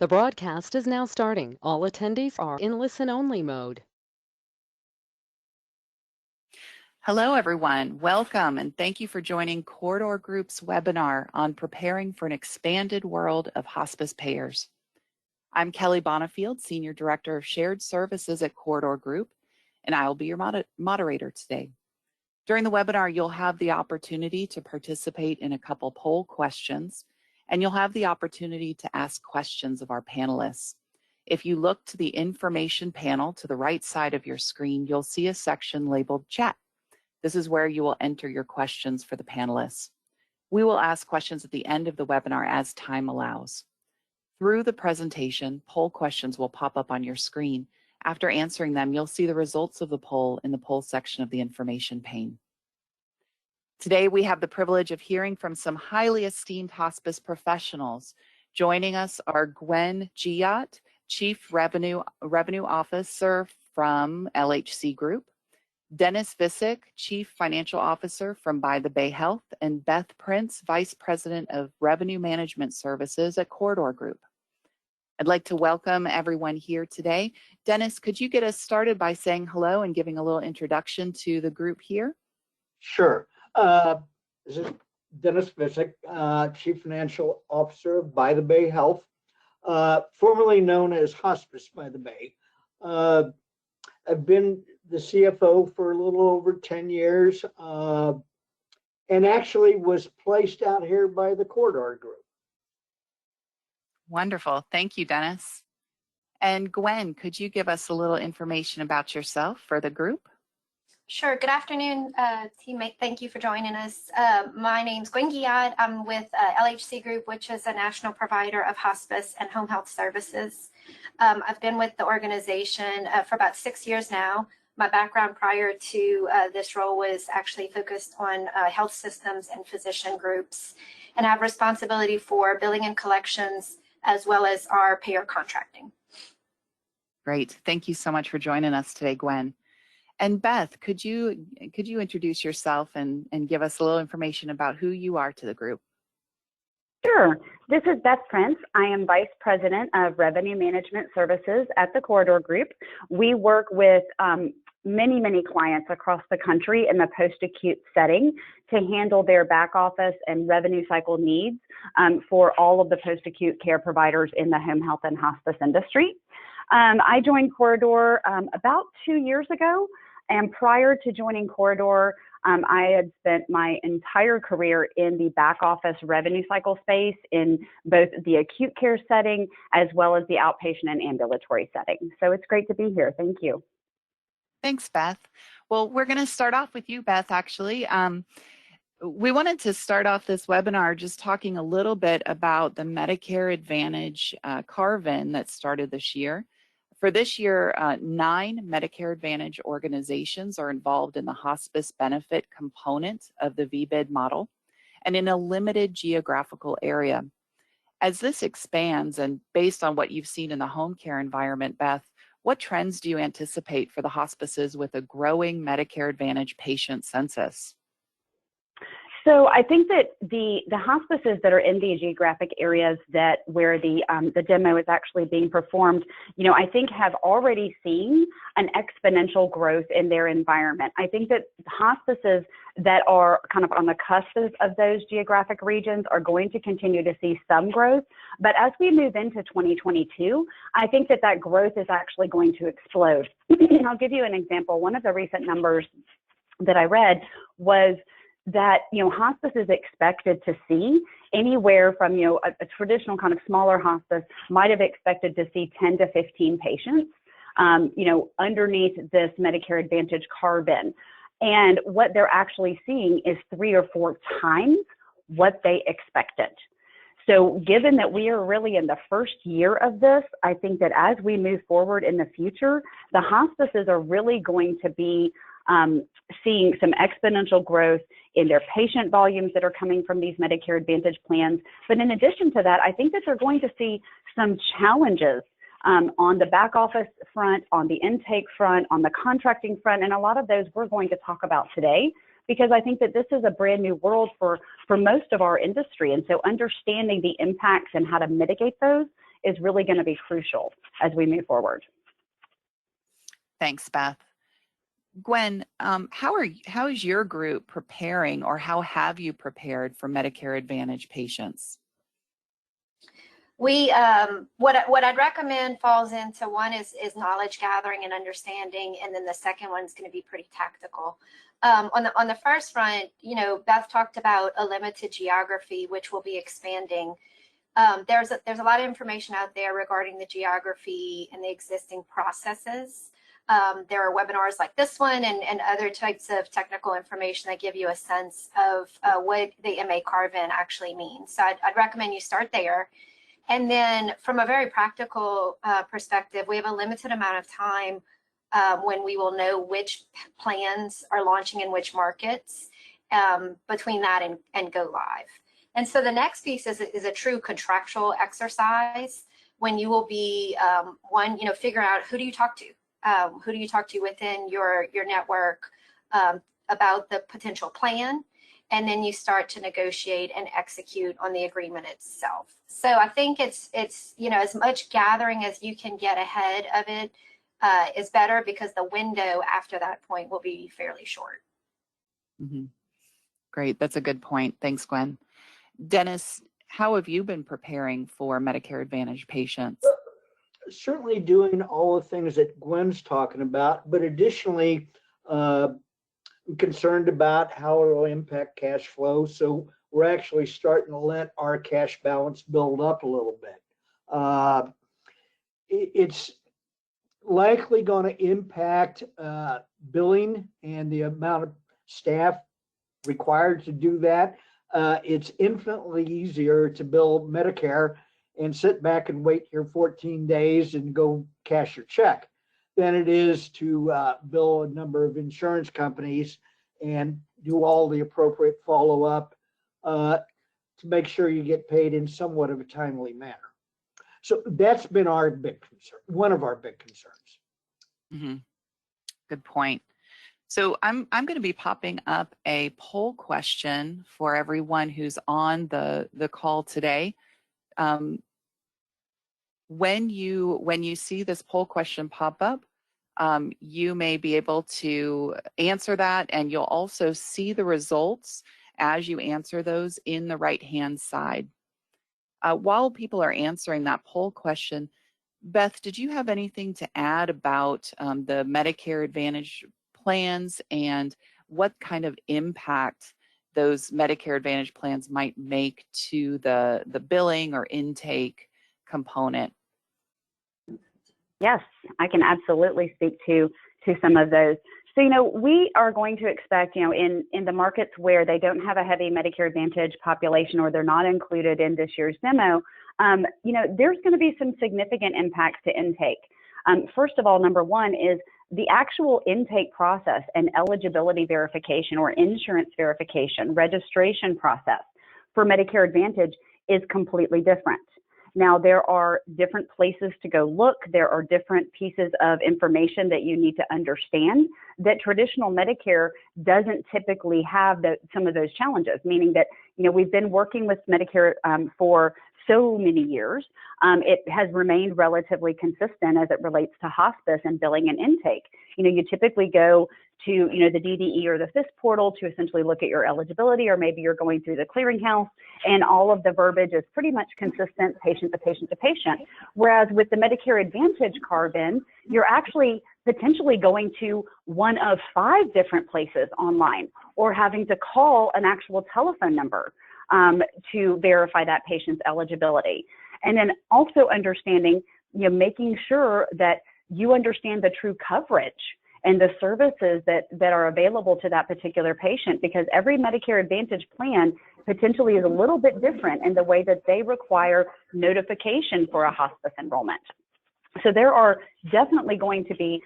The broadcast is now starting. All attendees are in listen-only mode. Hello, everyone. Welcome, and thank you for joining Corridor Group's webinar on preparing for an expanded world of hospice payers. I'm Kelly Bonifield, Senior Director of Shared Services at Corridor Group, and I will be your moderator today. During the webinar, you'll have the opportunity to participate in a couple poll questions, and you'll have the opportunity to ask questions of our panelists. If you look to the information panel to the right side of your screen, you'll see a section labeled Chat. This is where you will enter your questions for the panelists. We will ask questions at the end of the webinar as time allows. Through the presentation, poll questions will pop up on your screen. After answering them, you'll see the results of the poll in the poll section of the information pane. Today, we have the privilege of hearing from some highly esteemed hospice professionals. Joining us are Gwen Giat, Chief Revenue Officer from LHC Group, Dennis Visick, Chief Financial Officer from By the Bay Health, and Beth Prince, Vice President of Revenue Management Services at Corridor Group. I'd like to welcome everyone here today. Dennis, could you get us started by saying hello and giving a little introduction to the group here? Sure. This is Dennis Visick, Chief Financial Officer of By the Bay Health, formerly known as Hospice by the Bay. I've been the CFO for a little over 10 years and actually was placed out here by the Corridor Group. Wonderful. Thank you, Dennis. And Gwen, could you give us a little information about yourself for the group? Sure. Good afternoon, teammate. Thank you for joining us. My name's Gwen Giat. I'm with LHC Group, which is a national provider of hospice and home health services. I've been with the organization for about 6 years now. My background prior to this role was actually focused on health systems and physician groups, and I have responsibility for billing and collections as well as our payer contracting. Great. Thank you so much for joining us today, Gwen. And Beth, could you introduce yourself and give us a little information about who you are to the group? Sure. This is Beth Prince. I am Vice President of Revenue Management Services at the Corridor Group. We work with many clients across the country in the post-acute setting to handle their back office and revenue cycle needs for all of the post-acute care providers in the home health and hospice industry. I joined Corridor about 2 years ago, and prior to joining Corridor, I had spent my entire career in the back office revenue cycle space in both the acute care setting as well as the outpatient and ambulatory setting. So it's great to be here. Thank you. Thanks, Beth. Well, we're going to start off with you, Beth, actually. We wanted to start off this webinar just talking a little bit about the Medicare Advantage carve-in that started this year. For this year, 9 Medicare Advantage organizations are involved in the hospice benefit component of the VBID model and in a limited geographical area. As this expands, and based on what you've seen in the home care environment, Beth, what trends do you anticipate for the hospices with a growing Medicare Advantage patient census? So I think that the hospices that are in the geographic areas where the demo is actually being performed, I think have already seen an exponential growth in their environment. I think that hospices that are kind of on the cusp of those geographic regions are going to continue to see some growth. But as we move into 2022, I think that growth is actually going to explode. I'll give you an example. One of the recent numbers that I read was that hospice is expected to see anywhere from a traditional kind of smaller hospice might have expected to see 10 to 15 patients underneath this Medicare Advantage carve-in, and what they're actually seeing is 3 or 4 times what they expected. So given that we are really in the first year of this, I think that as we move forward in the future, the hospices are really going to be seeing some exponential growth in their patient volumes that are coming from these Medicare Advantage plans. But in addition to that, I think that they're going to see some challenges on the back office front, on the intake front, on the contracting front, and a lot of those we're going to talk about today, because I think that this is a brand new world for most of our industry. And so understanding the impacts and how to mitigate those is really going to be crucial as we move forward. Thanks, Beth. Gwen, how is your group preparing, or how have you prepared for Medicare Advantage patients? We what I'd recommend falls into one is knowledge gathering and understanding, and then the second one is going to be pretty tactical. On the first front, Beth talked about a limited geography, which will be expanding. There's a lot of information out there regarding the geography and the existing processes. There are webinars like this one and other types of technical information that give you a sense of what the MA carve-in actually means. So I'd recommend you start there. And then from a very practical perspective, we have a limited amount of time when we will know which plans are launching in which markets between that and go live. And so the next piece is a true contractual exercise when you will be, figuring out who do you talk to? Who do you talk to within your network about the potential plan? And then you start to negotiate and execute on the agreement itself. So I think it's as much gathering as you can get ahead of it is better, because the window after that point will be fairly short. Mm-hmm. Great, that's a good point. Thanks, Gwen. Dennis, how have you been preparing for Medicare Advantage patients? Certainly doing all the things that Gwen's talking about, but additionally, I'm concerned about how it will impact cash flow. So we're actually starting to let our cash balance build up a little bit. It's likely going to impact billing and the amount of staff required to do that. It's infinitely easier to bill Medicare and sit back and wait here 14 days and go cash your check than it is to bill a number of insurance companies and do all the appropriate follow-up to make sure you get paid in somewhat of a timely manner. So that's been our big concern, one of our big concerns. Mm-hmm. Good point. So I'm going to be popping up a poll question for everyone who's on the call today. When you see this poll question pop up, you may be able to answer that, and you'll also see the results as you answer those in the right-hand side. While people are answering that poll question, Beth, did you have anything to add about the Medicare Advantage plans and what kind of impact those Medicare Advantage plans might make to the billing or intake component? Yes, I can absolutely speak to some of those. So, we are going to expect, in the markets where they don't have a heavy Medicare Advantage population, or they're not included in this year's demo, there's going to be some significant impacts to intake. First of all, number one is the actual intake process and eligibility verification or insurance verification, registration process for Medicare Advantage is completely different. Now, there are different places to go look. There are different pieces of information that you need to understand that traditional Medicare doesn't typically have some of those challenges, meaning that, we've been working with Medicare for so many years. It has remained relatively consistent as it relates to hospice and billing and intake. You typically go to, the DDE or the FIS portal to essentially look at your eligibility, or maybe you're going through the clearinghouse, and all of the verbiage is pretty much consistent patient to patient to patient. Whereas with the Medicare Advantage carve-in, you're actually potentially going to one of 5 different places online, or having to call an actual telephone number to verify that patient's eligibility. And then also understanding, making sure that you understand the true coverage and the services that are available to that particular patient, because every Medicare Advantage plan potentially is a little bit different in the way that they require notification for a hospice enrollment. So there are definitely going to be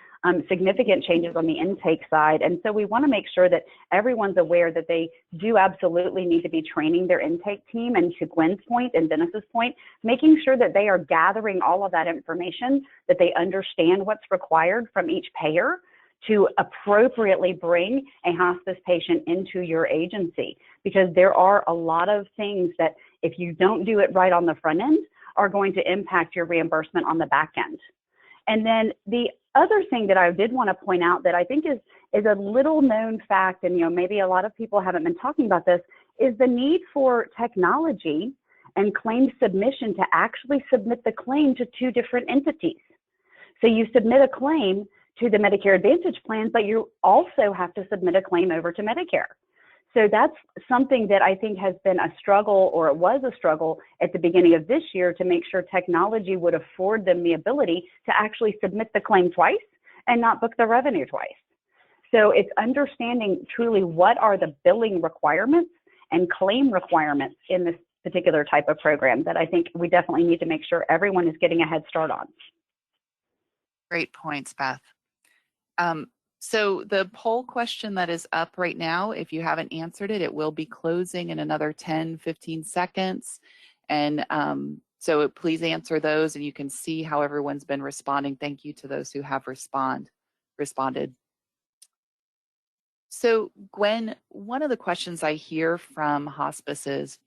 significant changes on the intake side. And so we want to make sure that everyone's aware that they do absolutely need to be training their intake team. And to Gwen's point and Dennis's point, making sure that they are gathering all of that information, that they understand what's required from each payer to appropriately bring a hospice patient into your agency. Because there are a lot of things that if you don't do it right on the front end, are going to impact your reimbursement on the back end. And then the other thing that I did want to point out that I think is a little known fact, and maybe a lot of people haven't been talking about this, is the need for technology and claim submission to actually submit the claim to two different entities. So you submit a claim to the Medicare Advantage plan, but you also have to submit a claim over to Medicare. So that's something that I think has been a struggle, or it was a struggle at the beginning of this year, to make sure technology would afford them the ability to actually submit the claim twice and not book the revenue twice. So it's understanding truly what are the billing requirements and claim requirements in this particular type of program that I think we definitely need to make sure everyone is getting a head start on. Great points, Beth. So the poll question that is up right now, if you haven't answered it, it will be closing in another 10, 15 seconds. And so please answer those, and you can see how everyone's been responding. Thank you to those who have responded. So Gwen, one of the questions I hear from hospices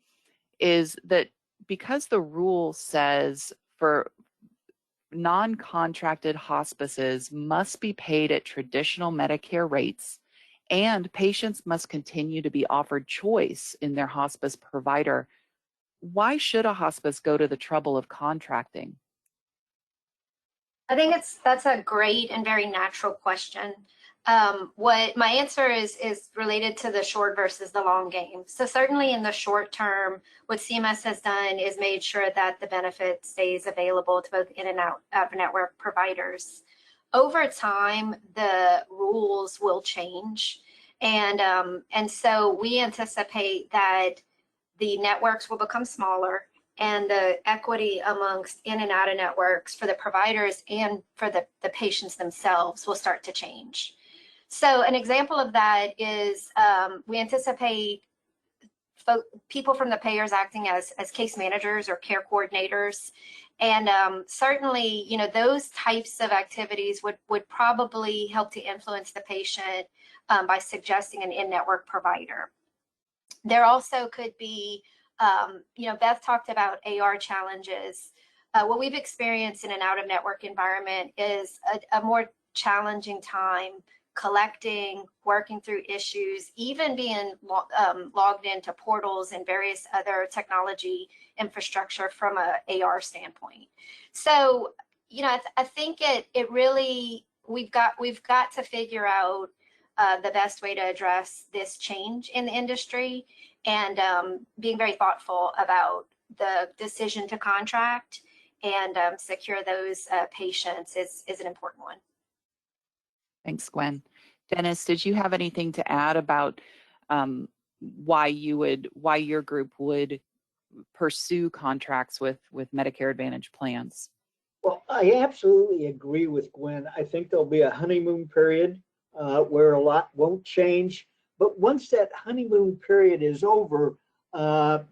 is that because the rule says for non-contracted hospices must be paid at traditional Medicare rates, and patients must continue to be offered choice in their hospice provider, why should a hospice go to the trouble of contracting? I think that's a great and very natural question. What my answer is related to the short versus the long game. So certainly in the short term, what CMS has done is made sure that the benefit stays available to both in and out of network providers. Over time, the rules will change, and so we anticipate that the networks will become smaller, and the equity amongst in and out of networks for the providers and for the patients themselves will start to change. So an example of that is we anticipate people from the payers acting as case managers or care coordinators. And certainly, those types of activities would probably help to influence the patient by suggesting an in-network provider. There also could be, Beth talked about AR challenges. What we've experienced in an out-of-network environment is a more challenging time collecting, working through issues, even being logged into portals and various other technology infrastructure from a AR standpoint. So, I think it really, we've got to figure out the best way to address this change in the industry, and being very thoughtful about the decision to contract and secure those patients is an important one. Thanks, Gwen. Dennis, did you have anything to add about why your group would pursue contracts with Medicare Advantage plans? Well, I absolutely agree with Gwen. I think there'll be a honeymoon period where a lot won't change. But once that honeymoon period is over, I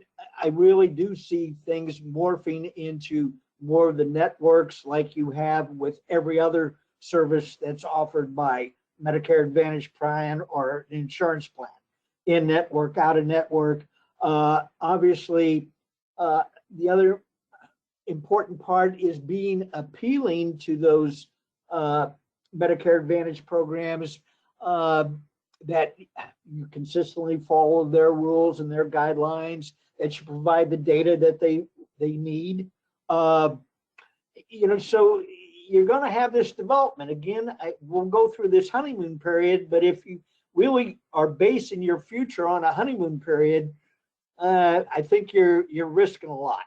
really do see things morphing into more of the networks like you have with every other service that's offered by Medicare Advantage plan or an insurance plan, in network, out of network. Obviously, the other important part is being appealing to those Medicare Advantage programs that you consistently follow their rules and their guidelines, that you provide the data that they need. So you're going to have this development. Again, we'll go through this honeymoon period, but if you really are basing your future on a honeymoon period, I think you're risking a lot.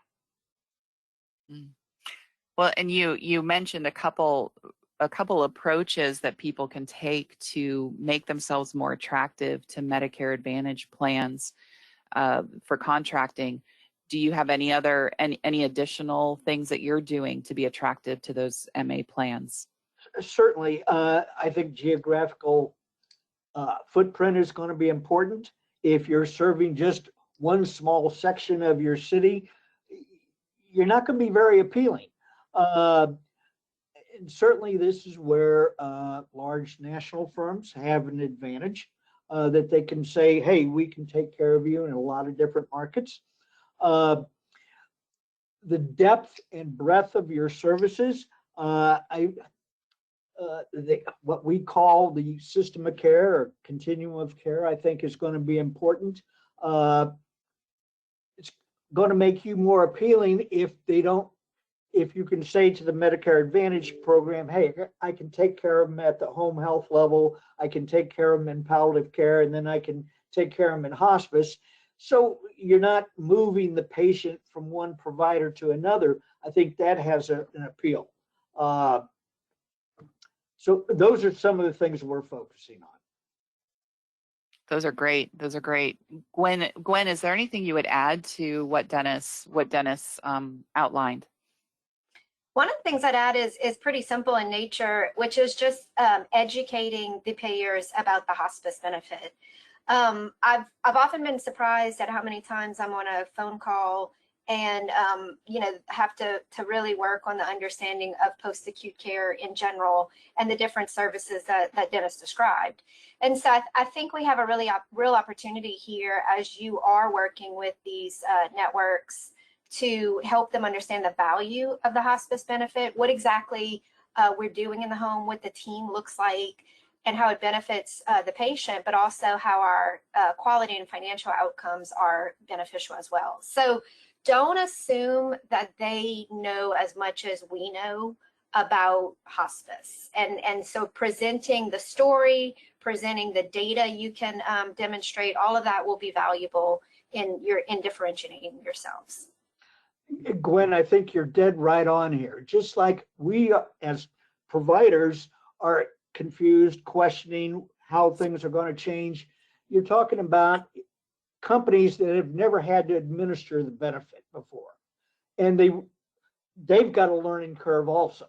Well, and you mentioned a couple approaches that people can take to make themselves more attractive to Medicare Advantage plans for contracting. Do you have any additional things that you're doing to be attractive to those MA plans? Certainly, I think geographical footprint is going to be important. If you're serving just one small section of your city, you're not going to be very appealing. And certainly, this is where large national firms have an advantage that they can say, hey, we can take care of you in a lot of different markets. the depth and breadth of your services. What we call the system of care or continuum of care, I think is going to be important. It's going to make you more appealing if you can say to the Medicare Advantage program, hey, I can take care of them at the home health level, I can take care of them in palliative care, and then I can take care of them in hospice. So you're not moving the patient from one provider to another. I think that has an appeal. So those are some of the things we're focusing on. Those are great. Those are great. Gwen, is there anything you would add to what Dennis outlined? One of the things I'd add is pretty simple in nature, which is just educating the payers about the hospice benefit. I've often been surprised at how many times I'm on a phone call and have to really work on the understanding of post-acute care in general and the different services that Dennis described. And so I think we have a real opportunity here as you are working with these networks to help them understand the value of the hospice benefit, what exactly we're doing in the home, what the team looks like, and how it benefits the patient, but also how our quality and financial outcomes are beneficial as well. So don't assume that they know as much as we know about hospice. And so presenting the story, presenting the data you can demonstrate, all of that will be valuable in differentiating yourselves. Gwen, I think you're dead right on here. Just like we as providers are confused, questioning how things are going to change, you're talking about companies that have never had to administer the benefit before, and they've got a learning curve also.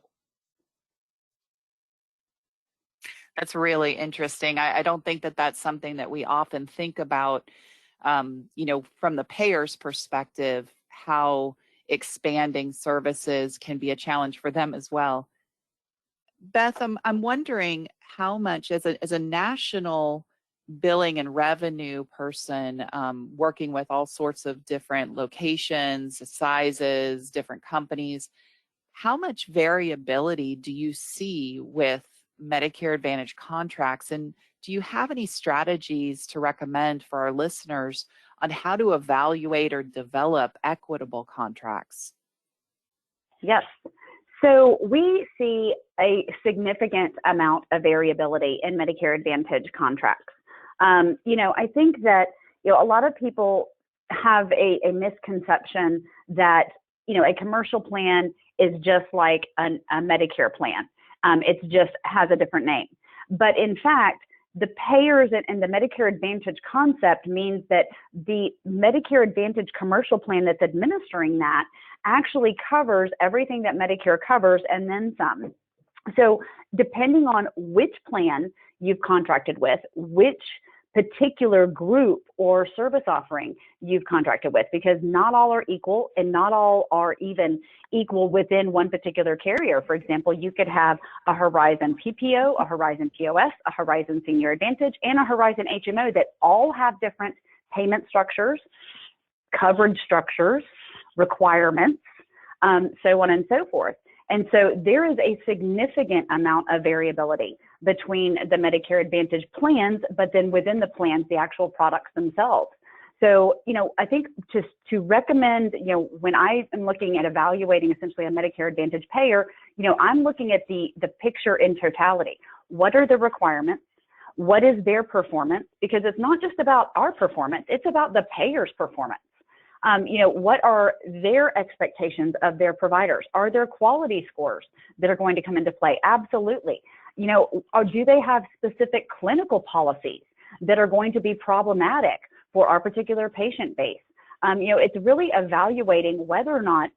That's really interesting. I don't think that that's something that we often think about, from the payer's perspective, how expanding services can be a challenge for them as well. Beth, I'm wondering how much, as a national billing and revenue person, working with all sorts of different locations, sizes, different companies, how much variability do you see with Medicare Advantage contracts? And do you have any strategies to recommend for our listeners on how to evaluate or develop equitable contracts? Yes. So we see a significant amount of variability in Medicare Advantage contracts. I think that, a lot of people have a misconception that, a commercial plan is just like a Medicare plan. It just has a different name. But in fact, the payers and the Medicare Advantage concept means that the Medicare Advantage commercial plan that's administering that actually covers everything that Medicare covers and then some. So depending on which plan you've contracted with, which particular group or service offering you've contracted with, because not all are equal and not all are even equal within one particular carrier. For example, you could have a Horizon PPO, a Horizon POS, a Horizon Senior Advantage, and a Horizon HMO that all have different payment structures, coverage structures, requirements, so on and so forth. And so there is a significant amount of variability between the Medicare Advantage plans, but then within the plans, the actual products themselves. So, I think just to recommend, when I am looking at evaluating essentially a Medicare Advantage payer, I'm looking at the picture in totality. What are the requirements? What is their performance? Because it's not just about our performance, it's about the payer's performance. What are their expectations of their providers? Are there quality scores that are going to come into play? Absolutely. Or do they have specific clinical policies that are going to be problematic for our particular patient base? It's really evaluating whether or not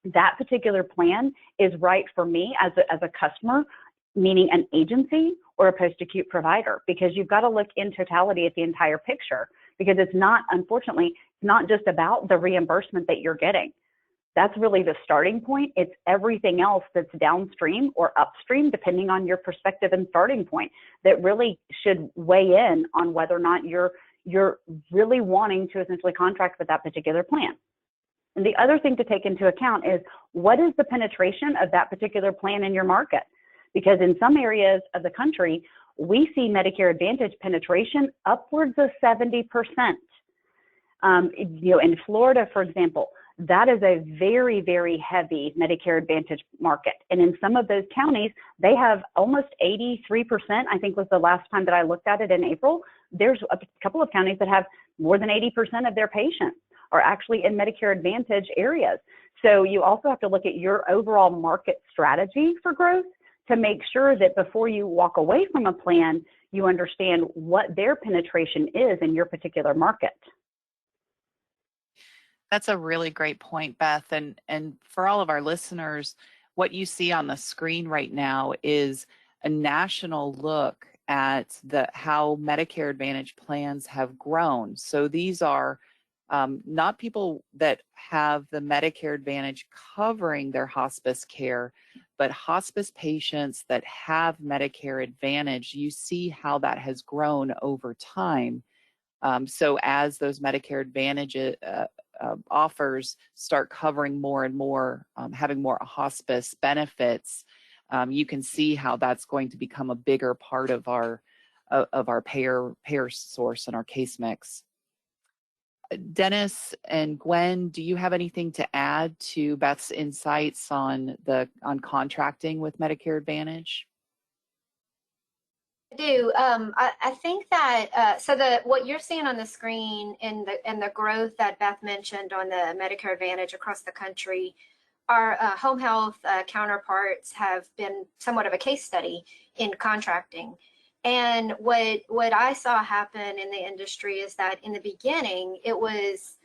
that particular plan is right for me as a customer, meaning an agency or a post-acute provider, because you've got to look in totality at the entire picture, because it's not, unfortunately, not just about the reimbursement that you're getting. That's really the starting point. It's everything else that's downstream or upstream, depending on your perspective and starting point, that really should weigh in on whether or not you're really wanting to essentially contract with that particular plan. And the other thing to take into account is what is the penetration of that particular plan in your market? Because in some areas of the country, we see Medicare Advantage penetration upwards of 70%. In Florida, for example, that is a very, very heavy Medicare Advantage market. And in some of those counties, they have almost 83%, I think was the last time that I looked at it in April. There's a couple of counties that have more than 80% of their patients are actually in Medicare Advantage areas. So you also have to look at your overall market strategy for growth to make sure that before you walk away from a plan, you understand what their penetration is in your particular market. That's a really great point, Beth. And for all of our listeners, what you see on the screen right now is a national look at how Medicare Advantage plans have grown. So these are not people that have the Medicare Advantage covering their hospice care, but hospice patients that have Medicare Advantage. You see how that has grown over time. So as those Medicare Advantage offers start covering more and more, having more hospice benefits, you can see how that's going to become a bigger part of our payer source and our case mix. Dennis and Gwen, do you have anything to add to Beth's insights on contracting with Medicare Advantage? I do. I think that what you're seeing on the screen and the growth that Beth mentioned on the Medicare Advantage across the country, our home health counterparts have been somewhat of a case study in contracting. And what I saw happen in the industry is that in the beginning, it was,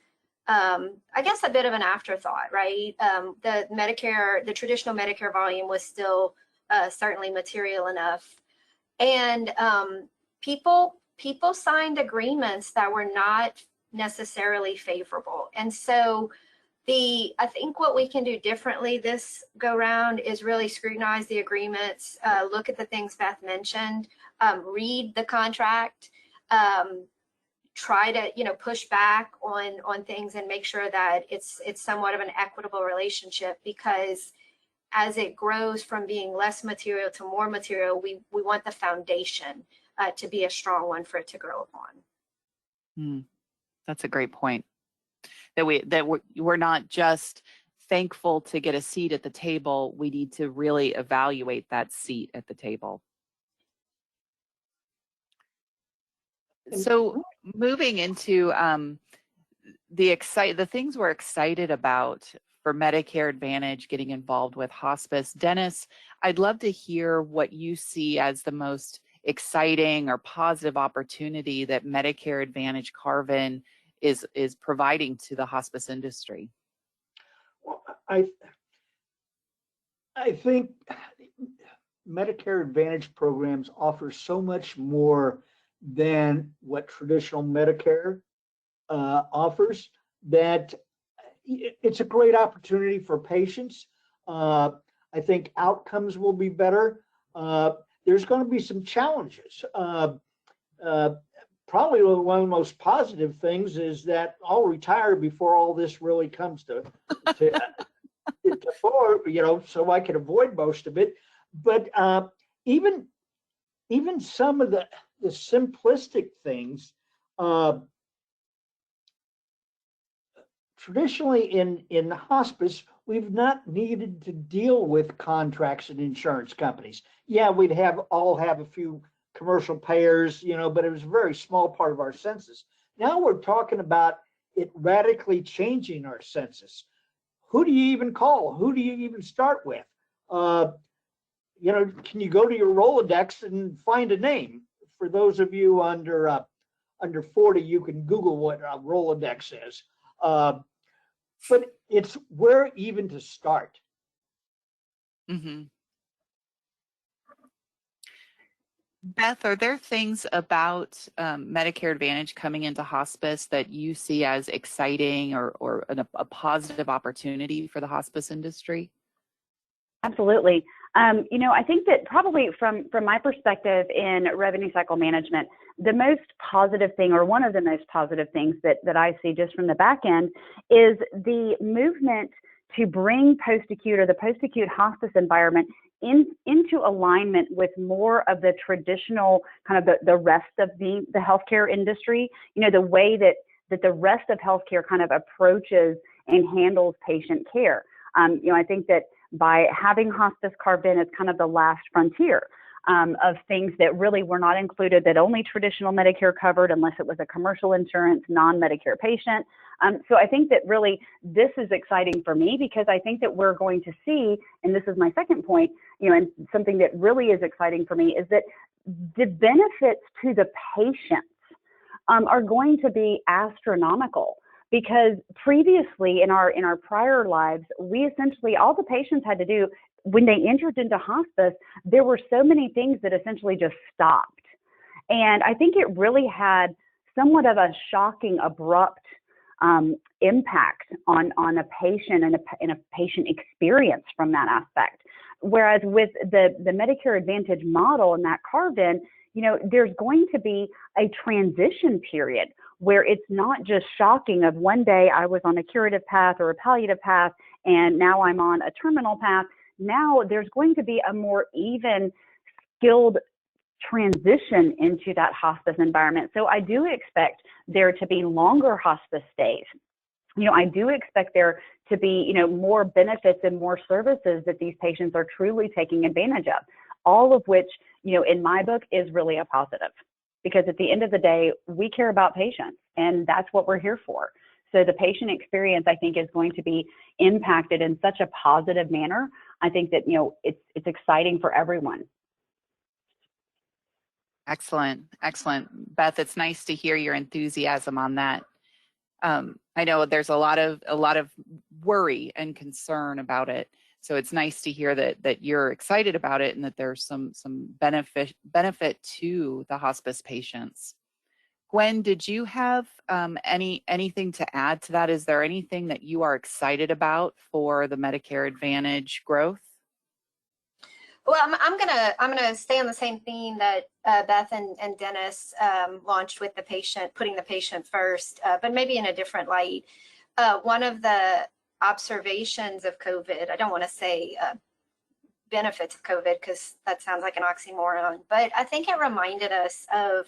I guess, a bit of an afterthought, right? The traditional Medicare volume was still certainly material enough. And people signed agreements that were not necessarily favorable. And so I think what we can do differently this go round is really scrutinize the agreements, look at the things Beth mentioned, read the contract, try to push back on things and make sure that it's somewhat of an equitable relationship, because as it grows from being less material to more material, we want the foundation to be a strong one for it to grow upon. That's a great point. That we're not just thankful to get a seat at the table. We need to really evaluate that seat at the table. So moving into the things we're excited about for Medicare Advantage getting involved with hospice. Dennis, I'd love to hear what you see as the most exciting or positive opportunity that Medicare Advantage carve-in is providing to the hospice industry. Well, I think Medicare Advantage programs offer so much more than what traditional Medicare offers, that it's a great opportunity for patients. I think outcomes will be better. There's going to be some challenges. Probably one of the most positive things is that I'll retire before all this really comes to fore, so I can avoid most of it. But even some of the simplistic things, traditionally in hospice, we've not needed to deal with contracts and insurance companies. Yeah, we'd all have a few commercial payers, but it was a very small part of our census. Now we're talking about it radically changing our census. Who do you even call? Who do you even start with? Can you go to your Rolodex and find a name? For those of you under 40, you can Google what a Rolodex is. But it's where even to start. Mm-hmm. Beth, are there things about Medicare Advantage coming into hospice that you see as exciting or a positive opportunity for the hospice industry? Absolutely. I think that probably from my perspective in revenue cycle management, the most positive thing, or one of the most positive things that I see just from the back end, is the movement to bring post-acute or the post-acute hospice environment into alignment with more of the traditional kind of the rest of the healthcare industry. You know, the way that the rest of healthcare kind of approaches and handles patient care. You know, I think that by having hospice carved in as kind of the last frontier of things that really were not included, that only traditional Medicare covered unless it was a commercial insurance, non-Medicare patient. So I think that really this is exciting for me, because I think that we're going to see, and this is my second point, you know, and something that really is exciting for me is that the benefits to the patients are going to be astronomical. Because previously in our prior lives, we essentially, all the patients had to do when they entered into hospice, there were so many things that essentially just stopped. And I think it really had somewhat of a shocking, abrupt impact on a patient and a patient experience from that aspect. Whereas with the Medicare Advantage model and that carved in, you know, there's going to be a transition period where it's not just shocking of one day I was on a curative path or a palliative path and now I'm on a terminal path. Now there's going to be a more even skilled transition into that hospice environment. So I do expect there to be longer hospice stays. You know, I do expect there to be, you know, more benefits and more services that these patients are truly taking advantage of, all of which, you know, in my book is really a positive. Because at the end of the day, we care about patients, and that's what we're here for. So the patient experience, I think, is going to be impacted in such a positive manner. I think that, you know, it's exciting for everyone. Excellent, excellent. Beth, it's nice to hear your enthusiasm on that. I know there's a lot of worry and concern about it. So it's nice to hear that you're excited about it and that there's some benefit to the hospice patients. Gwen, did you have anything to add to that? Is there anything that you are excited about for the Medicare Advantage growth? Well, I'm gonna stay on the same theme that Beth and Dennis launched with the patient, putting the patient first, but maybe in a different light. One of the observations of COVID, I don't want to say benefits of COVID because that sounds like an oxymoron, but I think it reminded us of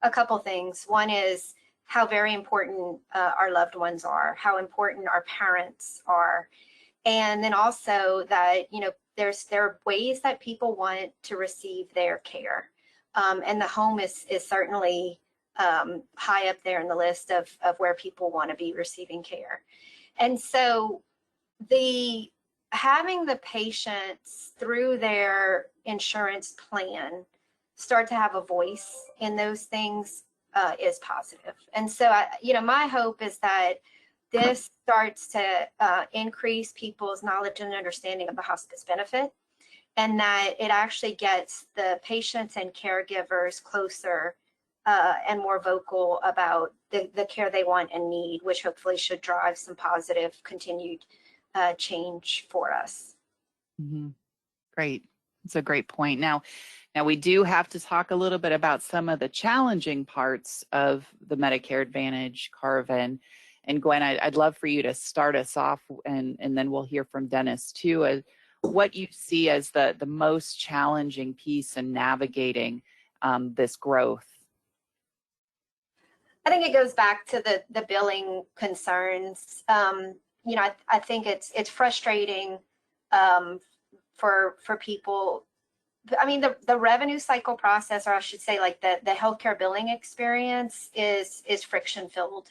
a couple things. One is how very important our loved ones are, how important our parents are, and then also that, you know, there are ways that people want to receive their care, and the home is certainly high up there in the list of where people want to be receiving care. And so having the patients through their insurance plan start to have a voice in those things is positive. And so, you know, my hope is that this starts to increase people's knowledge and understanding of the hospice benefit, and that it actually gets the patients and caregivers closer and more vocal about the care they want and need, which hopefully should drive some positive continued change for us. Mm-hmm. Great. That's a great point. Now we do have to talk a little bit about some of the challenging parts of the Medicare Advantage carve-in. And Gwen, I'd love for you to start us off, and then we'll hear from Dennis too, as what you see as the most challenging piece in navigating this growth. I think it goes back to the billing concerns. You know, I think it's frustrating for people. I mean, the revenue cycle process, or I should say, like the healthcare billing experience is friction filled,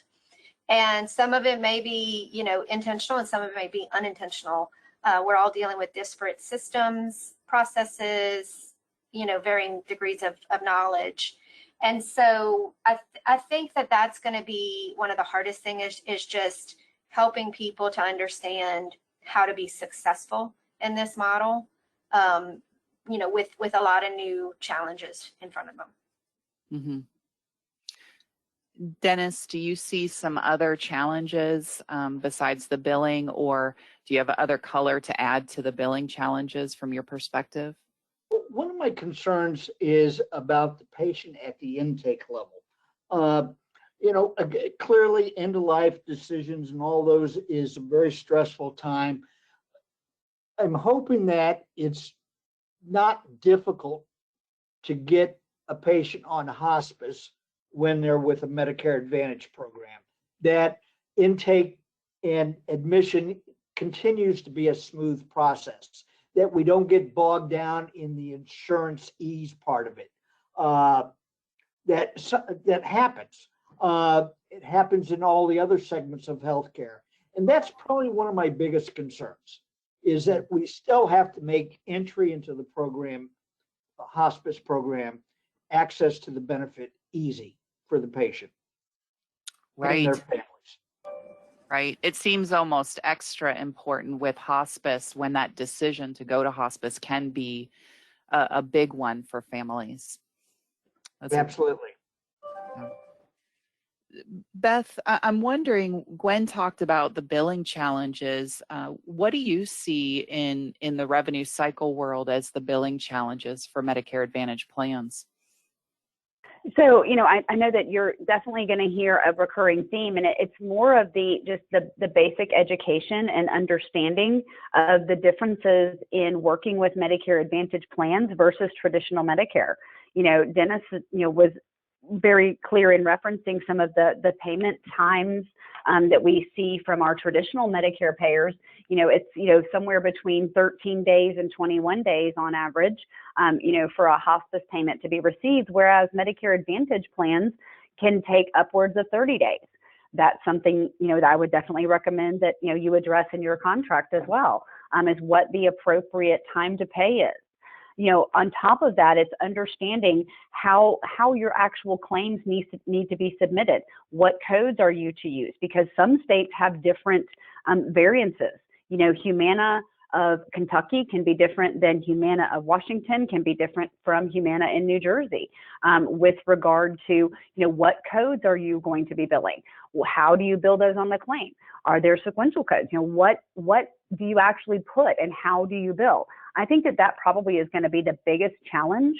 and some of it may be, you know, intentional, and some of it may be unintentional. We're all dealing with disparate systems, processes, you know, varying degrees of knowledge. And so I think that's going to be one of the hardest things is just helping people to understand how to be successful in this model, you know, with a lot of new challenges in front of them. Mm-hmm. Dennis, do you see some other challenges besides the billing, or do you have other color to add to the billing challenges from your perspective? one of my concerns is about the patient at the intake level. Clearly end of life decisions and all those is a very stressful time. I'm hoping that it's not difficult to get a patient on hospice when they're with a Medicare Advantage program, that intake and admission continues to be a smooth process, that we don't get bogged down in the insurance ease part of it. That happens. It happens in all the other segments of healthcare. And that's probably one of my biggest concerns, is that we still have to make entry into the program, hospice program, access to the benefit easy for the patient and their Right. families. Right. It seems almost extra important with hospice when that decision to go to hospice can be a big one for families. Absolutely. Beth, I'm wondering, Gwen talked about the billing challenges. What do you see in the revenue cycle world as the billing challenges for Medicare Advantage plans? So, I know that you're definitely going to hear a recurring theme, and it's more of the basic education and understanding of the differences in working with Medicare Advantage plans versus traditional Medicare. Dennis, was very clear in referencing some of the payment times that we see from our traditional Medicare payers. It's somewhere between 13 days and 21 days on average, for a hospice payment to be received, whereas Medicare Advantage plans can take upwards of 30 days. That's something, that I would definitely recommend that, you address in your contract as well, is what the appropriate time to pay is. On top of that, it's understanding how your actual claims need to be submitted. What codes are you to use? Because some states have different variances. Humana of Kentucky can be different than Humana of Washington, can be different from Humana in New Jersey, with regard to, what codes are you going to be billing? How do you bill those on the claim? Are there sequential codes? What do you actually put and how do you bill? I think that probably is going to be the biggest challenge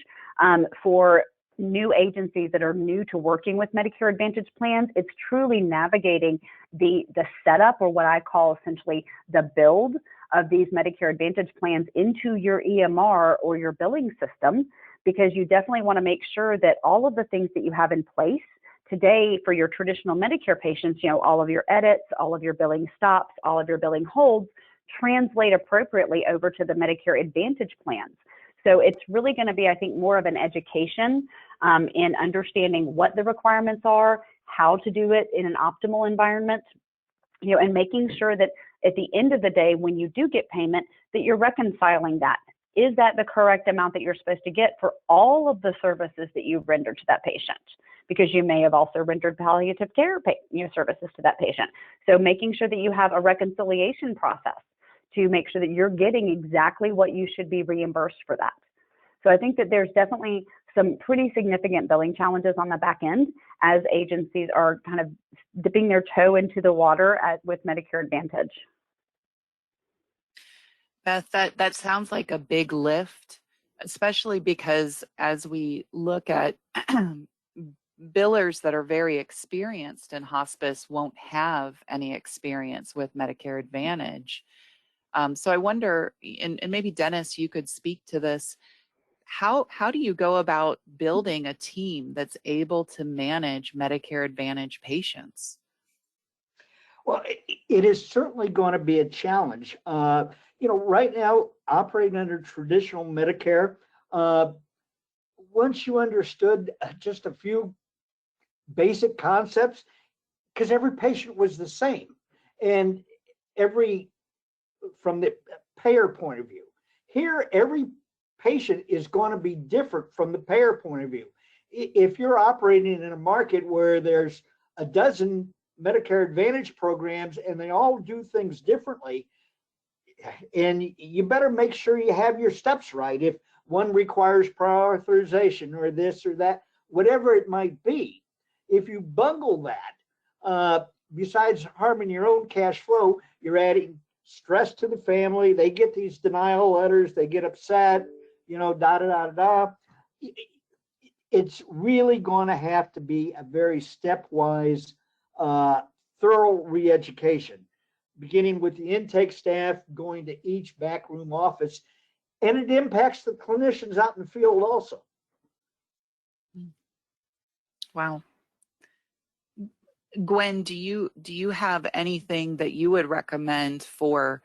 for new agencies that are new to working with Medicare Advantage plans. It's truly navigating the setup, or what I call essentially the build of these Medicare Advantage plans into your EMR or your billing system, because you definitely want to make sure that all of the things that you have in place today for your traditional Medicare patients, all of your edits, all of your billing stops, all of your billing holds, translate appropriately over to the Medicare Advantage plans. So it's really going to be, I think, more of an education in understanding what the requirements are, how to do it in an optimal environment, and making sure that at the end of the day, when you do get payment, that you're reconciling that. Is that the correct amount that you're supposed to get for all of the services that you render to that patient? Because you may have also rendered palliative care services to that patient. So making sure that you have a reconciliation process to make sure that you're getting exactly what you should be reimbursed for that. So I think that there's definitely some pretty significant billing challenges on the back end as agencies are kind of dipping their toe into the water with Medicare Advantage. Beth, that sounds like a big lift, especially because as we look at billers that are very experienced in hospice won't have any experience with Medicare Advantage. So I wonder, and maybe Dennis, you could speak to this. How do you go about building a team that's able to manage Medicare Advantage patients? Well, it is certainly going to be a challenge. Right now, operating under traditional Medicare, once you understood just a few basic concepts, because every patient was the same, and from the payer point of view. Here, every patient is going to be different from the payer point of view. If you're operating in a market where there's a dozen Medicare Advantage programs and they all do things differently, and you better make sure you have your steps right. If one requires prior authorization or this or that, whatever it might be, if you bungle that, besides harming your own cash flow, you're adding stress to the family. They get these denial letters, they get upset, da da da da. It's really going to have to be a very stepwise, thorough re-education, beginning with the intake staff, going to each backroom office, and it impacts the clinicians out in the field also. Wow. Gwen, do you have anything that you would recommend for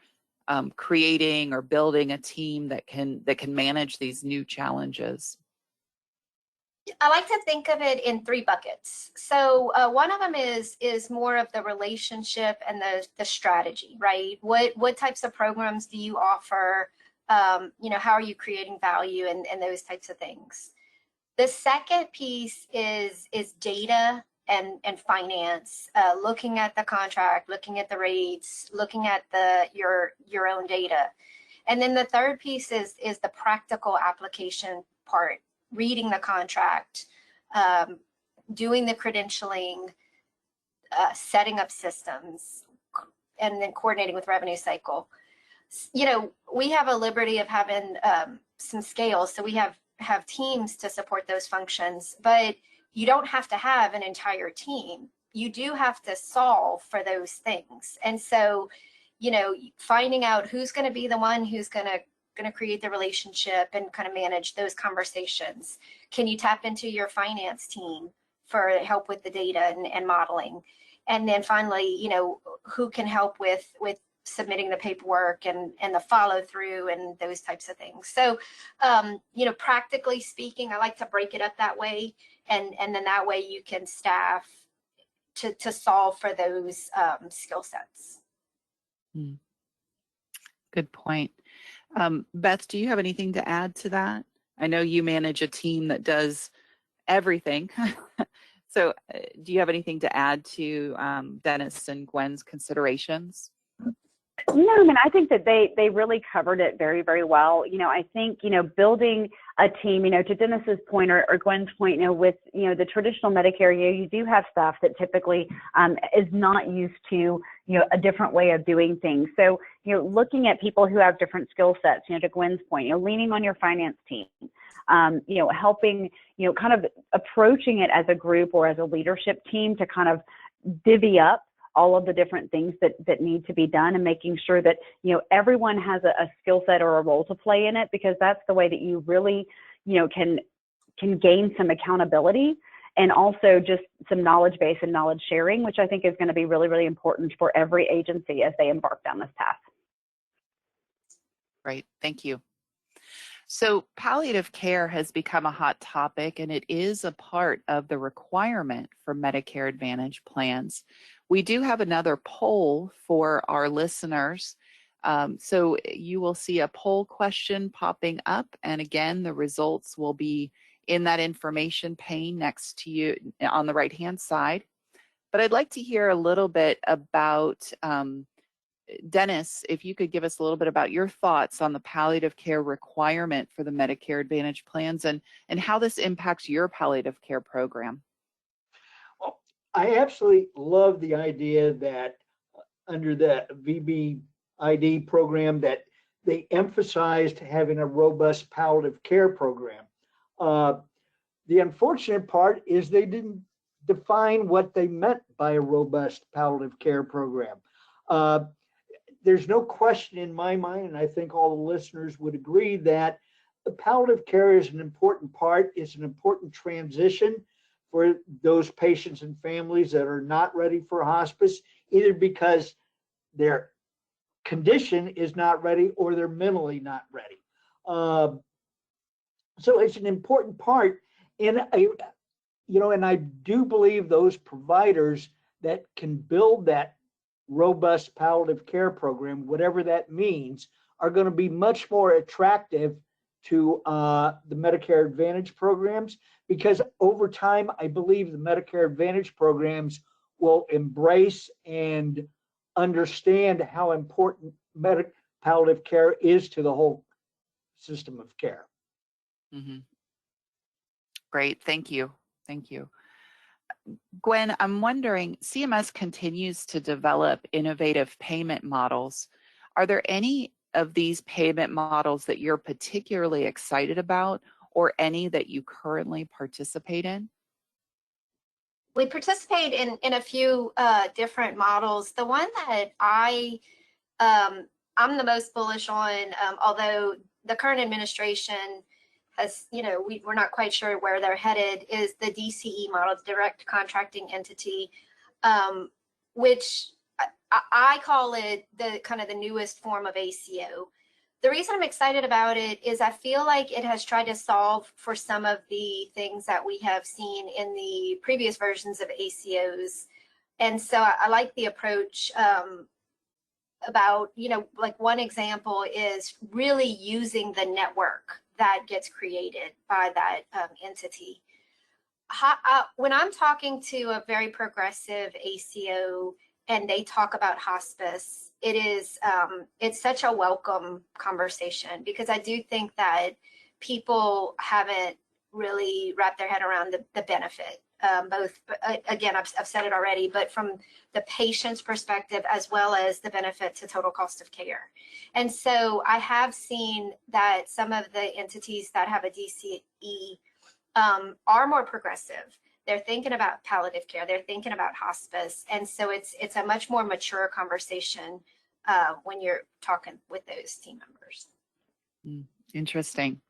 creating or building a team that can manage these new challenges? I like to think of it in three buckets. So one of them is more of the relationship and the strategy, right? What types of programs do you offer? How are you creating value and those types of things? The second piece is data and finance, looking at the contract, looking at the rates, looking at your own data. And then the third piece is the practical application part, reading the contract, doing the credentialing, setting up systems, and then coordinating with revenue cycle. We have a liberty of having some scale, so we have teams to support those functions, but you don't have to have an entire team. You do have to solve for those things. And so, finding out who's going to be the one who's going to create the relationship and kind of manage those conversations. Can you tap into your finance team for help with the data and modeling? And then finally, who can help with submitting the paperwork and the follow through and those types of things. So, practically speaking, I like to break it up that way. And then that way you can staff to solve for those skill sets. Good point. Beth, do you have anything to add to that? I know you manage a team that does everything. So do you have anything to add to Dennis and Gwen's considerations? No, I mean, I think that they really covered it very, very well. I think, building a team, to Dennis's point or Gwen's point, with, the traditional Medicare, you do have staff that typically is not used to, a different way of doing things. So, looking at people who have different skill sets, to Gwen's point, leaning on your finance team, helping, kind of approaching it as a group or as a leadership team to kind of divvy up all of the different things that need to be done, and making sure that, everyone has a skill set or a role to play in it, because that's the way that you really, can gain some accountability and also just some knowledge base and knowledge sharing, which I think is going to be really, really important for every agency as they embark down this path. Great, thank you. So palliative care has become a hot topic, and it is a part of the requirement for Medicare Advantage plans. We do have another poll for our listeners. So you will see a poll question popping up, and again, the results will be in that information pane next to you on the right-hand side. But I'd like to hear a little bit about Dennis, if you could give us a little bit about your thoughts on the palliative care requirement for the Medicare Advantage plans and how this impacts your palliative care program. Well, I absolutely love the idea that under the VBID program that they emphasized having a robust palliative care program. The unfortunate part is they didn't define what they meant by a robust palliative care program. There's no question in my mind, and I think all the listeners would agree, that the palliative care is an important part. It's an important transition for those patients and families that are not ready for hospice, either because their condition is not ready or they're mentally not ready. So it's an important part. And I do believe those providers that can build that robust palliative care program, whatever that means, are going to be much more attractive to the Medicare Advantage programs, because over time, I believe the Medicare Advantage programs will embrace and understand how important palliative care is to the whole system of care. Mm-hmm. Great, thank you. Thank you. Gwen, I'm wondering, CMS continues to develop innovative payment models. Are there any of these payment models that you're particularly excited about, or any that you currently participate in? We participate in a few different models. The one that I'm the most bullish on, although the current administration has, we're not quite sure where they're headed, is the DCE model, the direct contracting entity, which I call it the kind of the newest form of ACO. The reason I'm excited about it is I feel like it has tried to solve for some of the things that we have seen in the previous versions of ACOs. And so I like the approach about, like one example is really using the network that gets created by that entity. When I'm talking to a very progressive ACO and they talk about hospice, it's such a welcome conversation, because I do think that people haven't really wrapped their head around the benefit. Both, again, I've said it already, but from the patient's perspective as well as the benefit to total cost of care. And so I have seen that some of the entities that have a DCE are more progressive. They're thinking about palliative care. They're thinking about hospice. And so it's a much more mature conversation when you're talking with those team members. Interesting.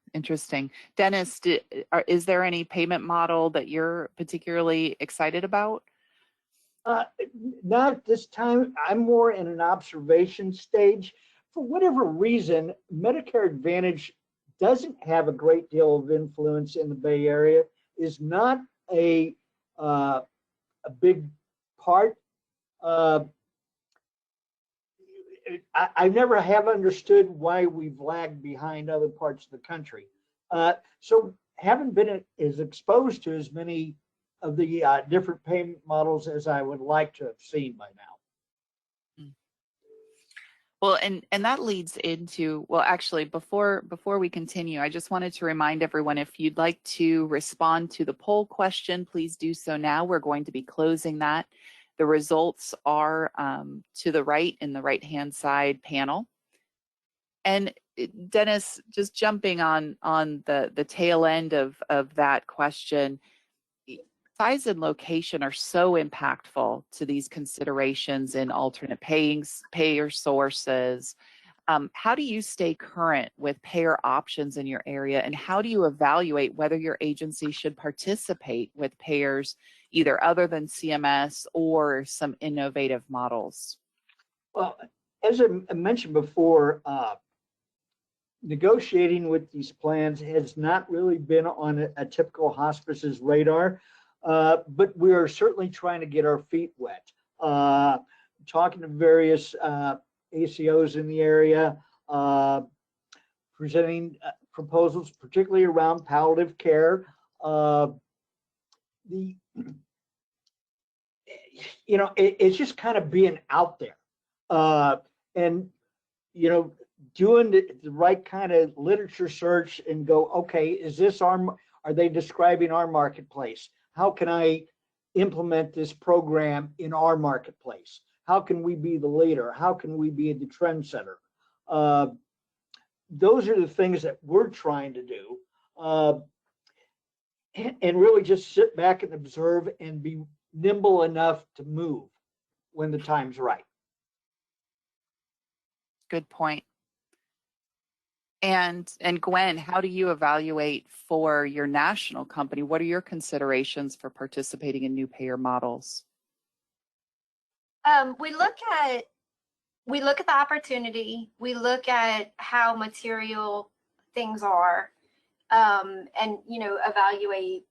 Dennis, is there any payment model that you're particularly excited about? Not at this time. I'm more in an observation stage. For whatever reason, Medicare Advantage doesn't have a great deal of influence in the Bay Area, is not a big part. I never have understood why we've lagged behind other parts of the country. So haven't been as exposed to as many of the different payment models as I would like to have seen by now. Well, and that leads into, well, actually, before we continue, I just wanted to remind everyone, if you'd like to respond to the poll question, please do so now. We're going to be closing that. The results are to the right in the right-hand side panel. And Dennis, just jumping on the tail end of that question, size and location are so impactful to these considerations in alternate payer sources. How do you stay current with payer options in your area, and how do you evaluate whether your agency should participate with payers either other than CMS or some innovative models? Well, as I mentioned before, negotiating with these plans has not really been on a typical hospice's radar. But we are certainly trying to get our feet wet. Talking to various ACOs in the area, presenting proposals, particularly around palliative care. It's just kind of being out there, and doing the right kind of literature search and go, okay, are they describing our marketplace? How can I implement this program in our marketplace? How can we be the leader? How can we be the trendsetter? Those are the things that we're trying to do, and really just sit back and observe and be nimble enough to move when the time's right. Good point. And Gwen, how do you evaluate for your national company? What are your considerations for participating in new payer models? We look at the opportunity. We look at how material things are, and evaluate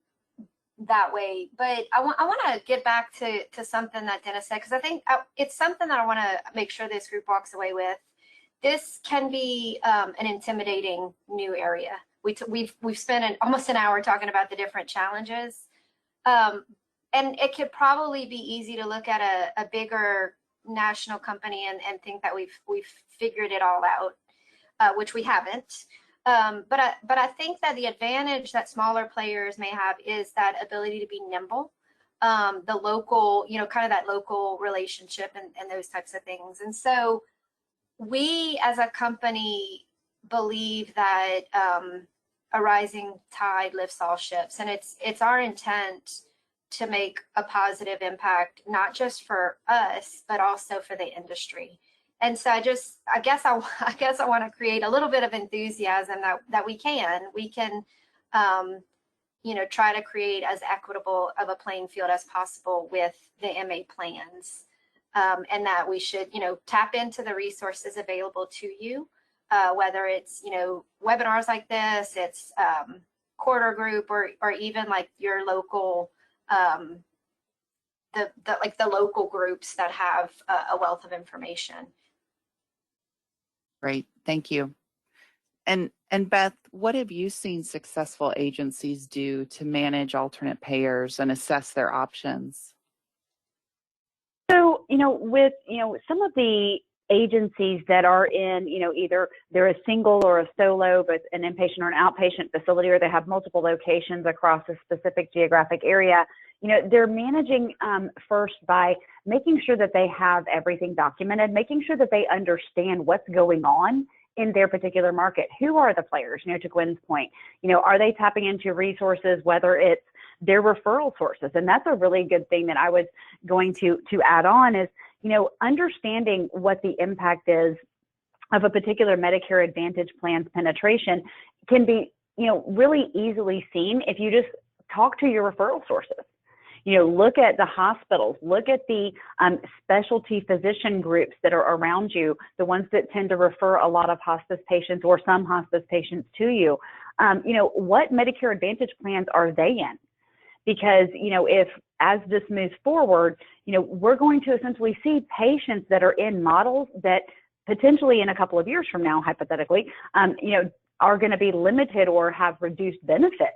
that way. But I want to get back to something that Dennis said, because I think it's something that I want to make sure this group walks away with. This can be an intimidating new area. We've spent almost an hour talking about the different challenges, and it could probably be easy to look at a bigger national company and think that we've figured it all out, which we haven't. But I think that the advantage that smaller players may have is that ability to be nimble, the local, kind of that local relationship and those types of things. And so we as a company believe that a rising tide lifts all ships, and it's our intent to make a positive impact, not just for us, but also for the industry. And so I guess I want to create a little bit of enthusiasm that we can try to create as equitable of a playing field as possible with the MA plans, and that we should, tap into the resources available to you, whether it's, webinars like this, it's corridor group, or even like your local, the local groups that have a wealth of information. Great, thank you. And Beth, what have you seen successful agencies do to manage alternate payers and assess their options? So, with, some of the agencies that are in, either they're a single or a solo, but an inpatient or an outpatient facility, or they have multiple locations across a specific geographic area, they're managing first by making sure that they have everything documented, making sure that they understand what's going on in their particular market. Who are the players? To Gwen's point, are they tapping into resources, whether it's their referral sources? And that's a really good thing that I was going to add on is, understanding what the impact is of a particular Medicare Advantage plan's penetration can be, really easily seen if you just talk to your referral sources. Look at the hospitals, look at the specialty physician groups that are around you, the ones that tend to refer a lot of hospice patients or some hospice patients to you. What Medicare Advantage plans are they in? Because, if as this moves forward, we're going to essentially see patients that are in models that potentially in a couple of years from now, hypothetically, are going to be limited or have reduced benefits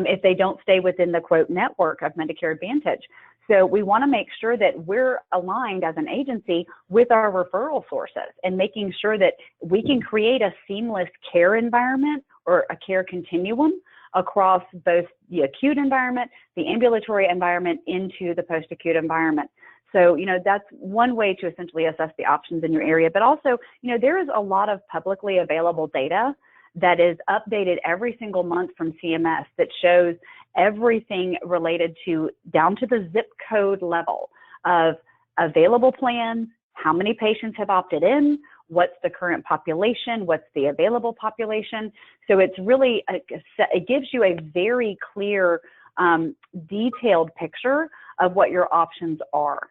if they don't stay within the quote network of Medicare Advantage. So we want to make sure that we're aligned as an agency with our referral sources and making sure that we can create a seamless care environment or a care continuum across both the acute environment, the ambulatory environment, into the post-acute environment. So, that's one way to essentially assess the options in your area. But also, there is a lot of publicly available data that is updated every single month from CMS that shows everything related to down to the zip code level of available plans, how many patients have opted in, what's the current population, what's the available population. So it's really, it gives you a very clear, detailed picture of what your options are.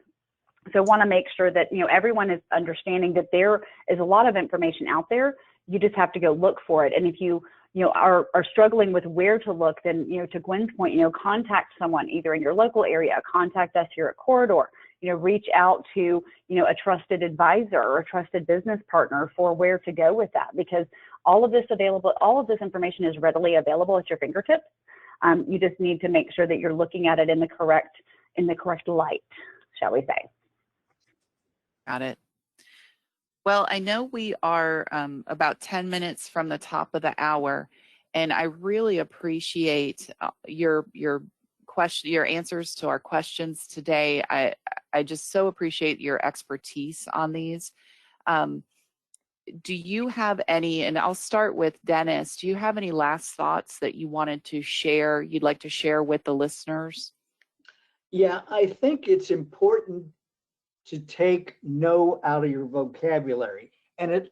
So I want to make sure that, everyone is understanding that there is a lot of information out there. You just have to go look for it. And if you are struggling with where to look, then, to Gwen's point, contact someone either in your local area, contact us here at Corridor, reach out to, a trusted advisor or a trusted business partner for where to go with that, because all of this information is readily available at your fingertips. You just need to make sure that you're looking at it in the correct light, shall we say. Got it. Well, I know we are about 10 minutes from the top of the hour, and I really appreciate your answers to our questions today. I just so appreciate your expertise on these. Do you have any, and I'll start with Dennis, do you have any last thoughts that you wanted to share, you'd like to share with the listeners? Yeah, I think it's important to take no out of your vocabulary and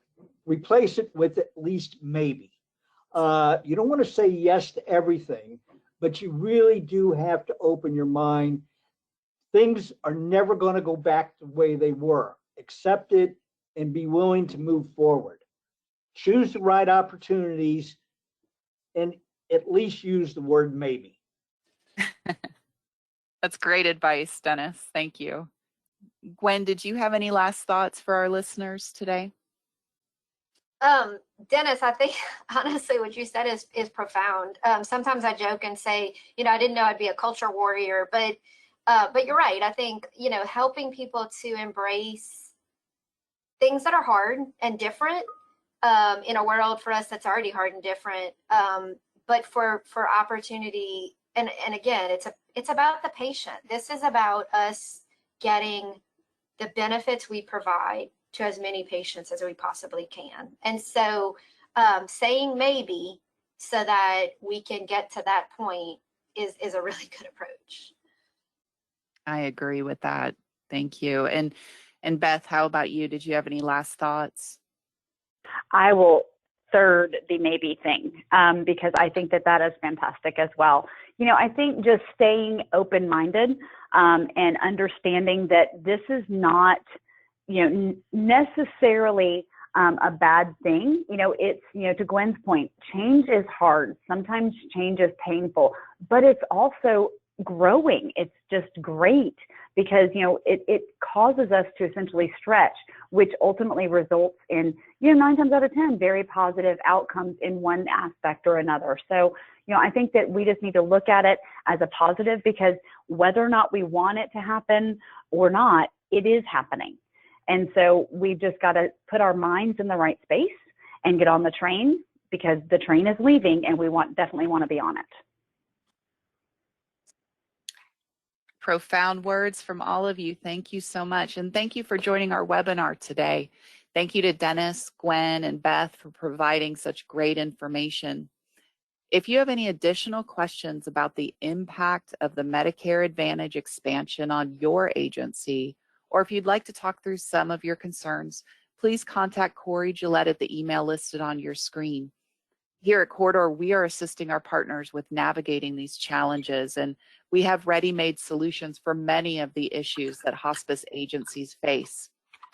replace it with at least maybe. You don't want to say yes to everything, but you really do have to open your mind. Things are never going to go back the way they were. Accept it and be willing to move forward. Choose the right opportunities and at least use the word maybe. That's great advice, Dennis. Thank you. Gwen, did you have any last thoughts for our listeners today? Dennis, I think honestly what you said is profound. Sometimes I joke and say, I didn't know I'd be a culture warrior, but you're right. I think, helping people to embrace things that are hard and different in a world for us that's already hard and different, but for opportunity. And again, it's about the patient. This is about us getting the benefits we provide to as many patients as we possibly can. And so saying maybe so that we can get to that point is a really good approach. I agree with that. Thank you. And Beth, how about you? Did you have any last thoughts? I will third the maybe thing because I think that that is fantastic as well. You know, I think just staying open-minded and understanding that this is not, you know, necessarily a bad thing. You know, it's, you know, to Gwen's point, change is hard. Sometimes change is painful, but it's also growing. It's just great because, you know, it causes us to essentially stretch, which ultimately results in, you know, 9 times out of 10, very positive outcomes in one aspect or another. So, you know, I think that we just need to look at it as a positive because whether or not we want it to happen or not, it is happening. And so we've just got to put our minds in the right space and get on the train because the train is leaving and we definitely want to be on it. Profound words from all of you. Thank you so much. And thank you for joining our webinar today. Thank you to Dennis, Gwen, and Beth for providing such great information. If you have any additional questions about the impact of the Medicare Advantage expansion on your agency, or if you'd like to talk through some of your concerns, please contact Corey Gillette at the email listed on your screen. Here at Corridor, we are assisting our partners with navigating these challenges, and we have ready-made solutions for many of the issues that hospice agencies face.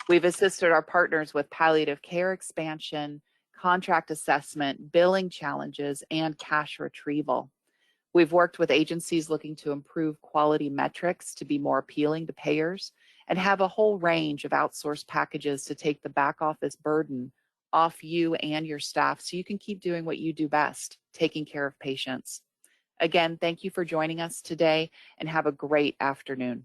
We've assisted our partners with palliative care expansion, contract assessment, billing challenges, and cash retrieval. We've worked with agencies looking to improve quality metrics to be more appealing to payers and have a whole range of outsourced packages to take the back office burden off you and your staff so you can keep doing what you do best, taking care of patients. Again, thank you for joining us today and have a great afternoon.